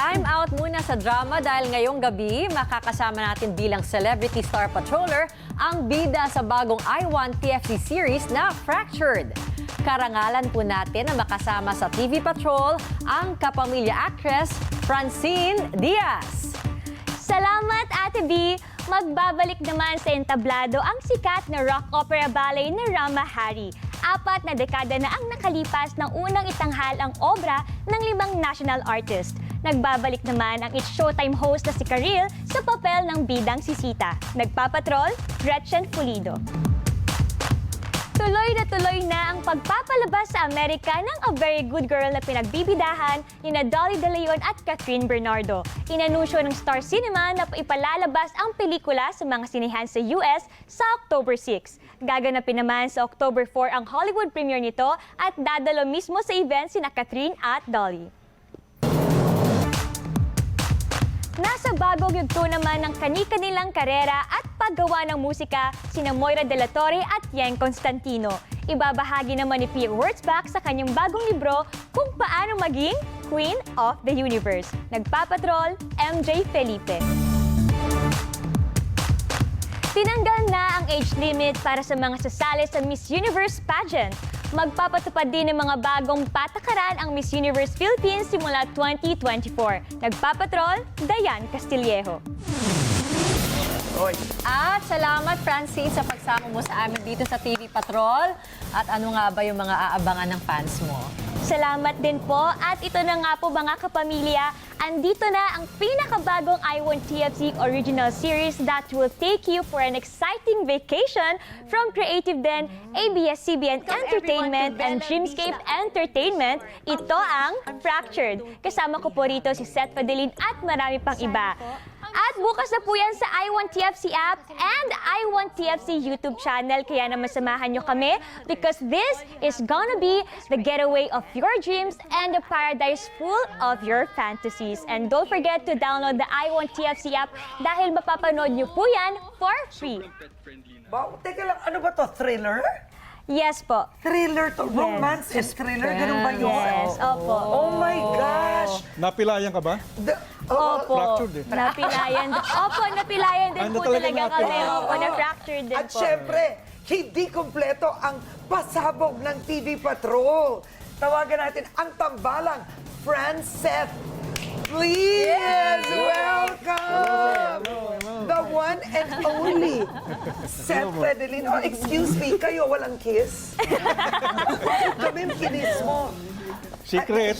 Time out muna sa drama dahil ngayong gabi makakasama natin bilang Celebrity Star Patroller ang bida sa bagong I Want TFC series na Fractured. Karangalan po natin na makasama sa TV Patrol ang kapamilya actress Francine Diaz. Salamat, Ate B! Magbabalik naman sa entablado ang sikat na rock opera ballet na Rama Hari. 4 na dekada na ang nakalipas ng unang itanghal ang obra ng 5 national artist. Nagbabalik naman ang It's Showtime host na si Karil sa papel ng bidang si Sita. Nagpapatrol, Gretchen Pulido. Tuloy na ang pagpapalabas sa Amerika ng A Very Good Girl na pinagbibidahan ni na Dolly De Leon at Catherine Bernardo. Inanunsyo ng Star Cinema na ipalalabas ang pelikula sa mga sinehan sa US sa October 6. Gaganapin naman sa October 4 ang Hollywood premiere nito at dadalo mismo sa event sina Catherine at Dolly. Nasa bagong yugto naman ng kani-kanilang karera at paggawa ng musika sina Moira De La Torre at Yang Constantino. Ibabahagi naman ni Pia Wurtzbach sa kanyang bagong libro kung paano maging Queen of the Universe. Nagpapatrol, MJ Felipe. Tinanggal na ang age limit para sa mga sasali sa Miss Universe pageant. Magpapatupad din ng mga bagong patakaran ang Miss Universe Philippines simula 2024. Nagpapatrol, Dayan Castillejo. At salamat, Francine, sa pagsama mo sa amin dito sa TV Patrol. At ano nga ba yung mga aabangan ng fans mo? Salamat din po. At ito na nga po mga kapamilya, andito na ang pinakabagong I Want TFC original series that will take you for an exciting vacation from Creative Den, ABS-CBN Entertainment and Dreamscape Entertainment. Ito ang Fractured. Kasama ko po rito si Seth Padelin at marami pang iba. At bukas na po yan sa I Want TFC app and I Want TFC YouTube channel. Kaya naman samahan nyo kami because this is gonna be the getaway of your dreams and the paradise full of your fantasies. And don't forget to download the I Want TFC app dahil mapapanood nyo po yan for free. Wow, teka lang, ano ba to? Thriller? Yes po. Thriller to? Romance and thriller? Ganun ba yun? Yes, opo. Oh my gosh! Napilayan ka ba? Opo. Fractured eh. Napilayan. Opo, napilayan din Ano po talaga talaga kami. napilayan? Opo, na-fractured din At po. syempre, hindi kompleto ang pasabog ng TV Patrol. Tawagan natin ang tambalang Franceth. Please welcome the one and only Seth Padelin. Oh, excuse me, kayo walang kiss? Bakit kami kinis mo? Secret.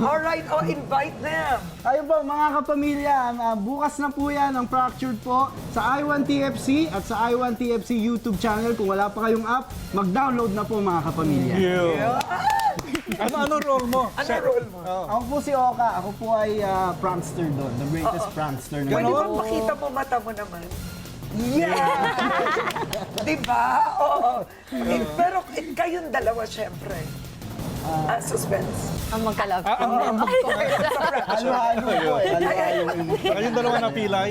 Alright, oh, invite them. Ayun po mga kapamilya, bukas na po yan ang Fractured po sa I Want TFC at sa I Want TFC YouTube channel. Kung wala pa kayong app, mag-download na po mga kapamilya. Ano role mo? Ano role mo? Ako po si Oka, ako po ay prankster doon, the greatest prankster na Pwede Ganon? bang makita mo mata mo naman? Yeah! Diba? Oo. Pero kayong dalawa, syempre. Suspense. Ang magkalab. Halo-halo po eh. Halo-halo. Kayong dalawa na pilay.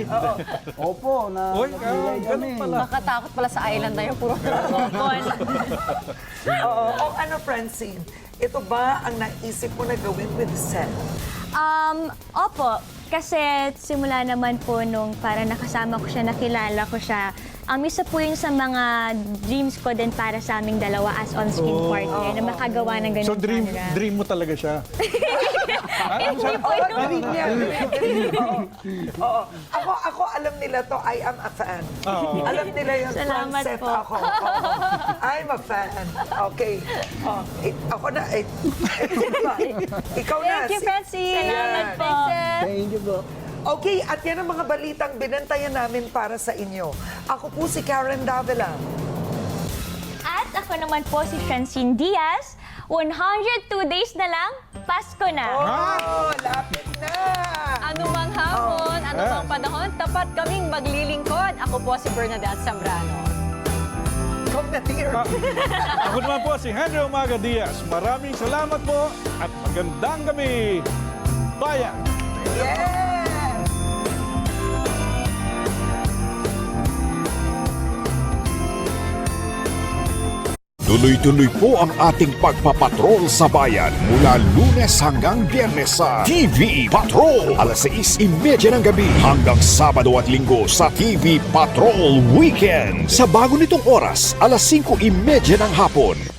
Opo, Uy, napilay kami. ganun pala. Nakatakot pala sa island na yun. Puro Oo. O ano, Francine? Ito ba ang naisip mo na gawin with Seth? Opo, kasi simula naman po nung para nakasama ko siya, nakilala ko siya, isa po yun sa mga dreams ko din para sa aming dalawa as on-screen partner na makagawa ng ganun So genre. dream mo talaga siya. Hindi po yun. Galing niya. Oo. Ako, alam nila to, I am a fan. Oo. Alam nila yung Salamat Franceth po. ako. Oo. I'm a fan. Okay. Ako na, ikaw na. Thank you, Francine. Salamat po. Thank you po. Okay, at yan ang mga balitang binantayan namin para sa inyo. Ako po si Karen Davila. At ako naman po si Francine Diaz. 102 days na lang, Pasko na. Oh, lapit na! Ano mang hamon, ano mang panahon, tapat kaming maglilingkod. Ako po si Bernadette Zambrano. Come na, dear. Ako naman po si Henry Umaga Diaz. Maraming salamat po at magandang gabi. Bayan! Yeah! Tuloy-tuloy po ang ating pagpapatrol sa bayan mula Lunes hanggang Biyernes sa TV Patrol. Alas 6:30 ng gabi hanggang Sabado at Linggo sa TV Patrol Weekend. Sa bago nitong oras, alas 5:30 ng hapon.